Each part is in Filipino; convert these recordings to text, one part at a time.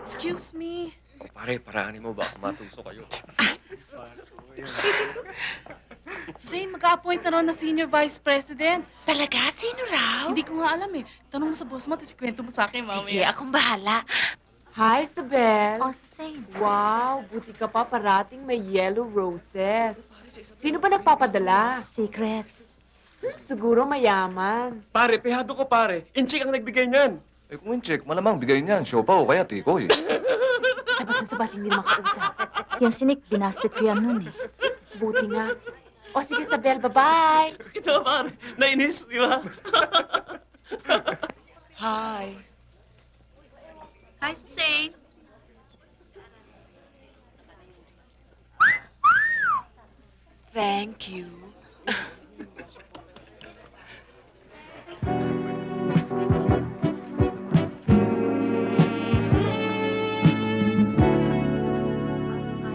Excuse me. Oh, pare, paraanin mo. Baka matuso kayo. Suzanne, mag-a-appoint na raw na Senior Vice President. Talaga? Sino raw? Hindi ko nga alam eh. Tanong mo sa boss mo, tapos ikwento mo sa akin mamaya. Sige, akong bahala. Hi, Isabel. Oh, Suzanne. Wow, buti ka pa parating may yellow roses. Sino ba nagpapadala? Secret. Siguro mayaman. Pare, pehado ko, pare. Inchik ang nagbigay niyan. Eh kung in-check, malamang bigay niyan. Siopaw o kaya tikoy. Sabat na sabat, hindi na makausap. Yung sinik, dinastit ko yan nun eh. Buti nga. O sige, Isabel, bye-bye. Ito, pare. Nainis, di ba? Hi. Hi, Suzanne. Thank you.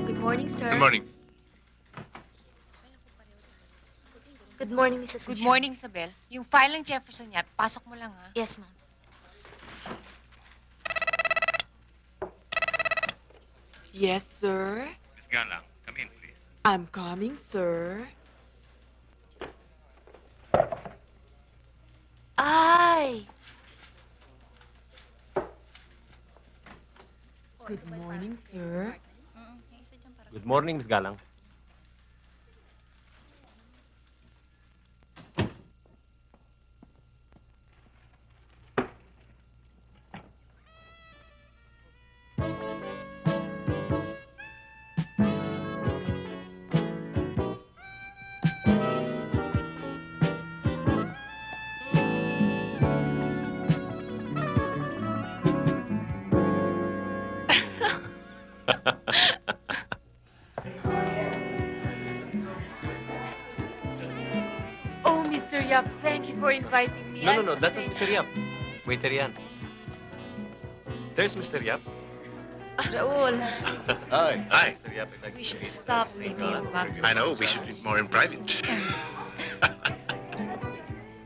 Good morning, sir. Good morning. Good morning, Mrs. Good Ushio. morning, Isabel. Yung file ng Jefferson niya, pasok mo lang, ha? Yes, ma'am. Yes, sir. Miss Galang, come in, please. I'm coming, sir. Ay! Good morning, sir. Good morning, Miss Galang. Oh, Mr. Yap, thank you for inviting me. No, I'm that's not Suzanne. Mr. Yap. Waiter yan. There's Mr. Yap. Raul, Hi. Hi. Mr. Yap, I'd like we to should meet stop St. meeting in Galang. public. I know, we should meet more in private.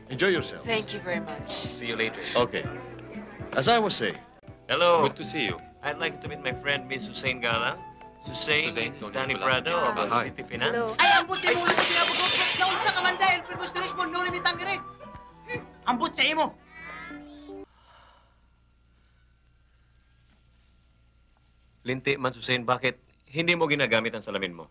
Enjoy yourself. Thank you very much. See you later. Okay. As I was saying, Hello. Good to see you. I'd like to meet my friend, Miss Suzanne Galang. Suzanne, Suzanne, is Tony Danny Velasquez. Prado of Hi. City Finance. Ay, ambot sa imo ulit sa abot ko. Naon sa kamanda, el firmos teres mo, no limitang rin. Ambot sa imo. Linti man, Suzanne, bakit hindi mo ginagamit ang salamin mo?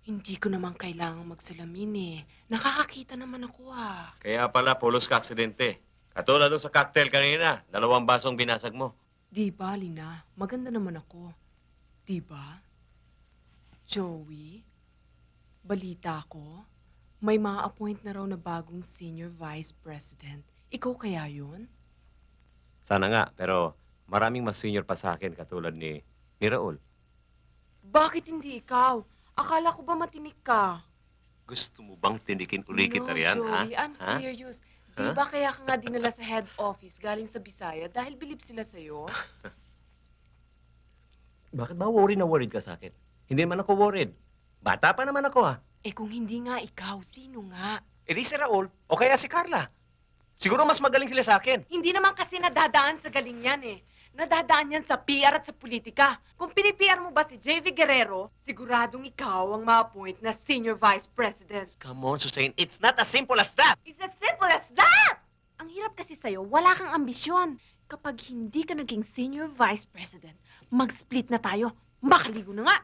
Hindi ko naman kailangang magsalamin eh. Nakakakita naman ako ah. Kaya pala, pulos ka aksidente. Katulad doon sa cocktail kanina, 2 basong binasag mo. Di ba, Lina? Maganda naman ako. Di ba? Joey, balita ko, may ma-appoint na raw na bagong senior vice president. Ikaw kaya yun? Sana nga, pero maraming mas senior pa sa akin katulad ni Raul. Bakit hindi ikaw? Akala ko ba matinik ka? Gusto mo bang tindikin uli kita riyan, ha? Joey, I'm Ha? serious. Di Ha? ba kaya ka nga dinala sa head office galing sa Bisaya dahil bilib sila sa'yo? Bakit ba worried na worried ka sa akin? Hindi man ako worried. Bata pa naman ako, ha? Eh kung hindi nga ikaw, sino nga? Eh di si Raul, o kaya si Carla. Siguro mas magaling sila sa akin. Hindi naman kasi nadadaan sa galing yan eh. Nadadaan yan sa PR at sa politika. Kung pinipr mo ba si J.V. Guerrero, siguradong ikaw ang ma-appoint na Senior Vice President. Come on, Suzanne, it's not as simple as that! It's as simple as that! Ang hirap kasi sa'yo, wala kang ambisyon. Kapag hindi ka naging Senior Vice President, mag-split na tayo. Makaligo na nga!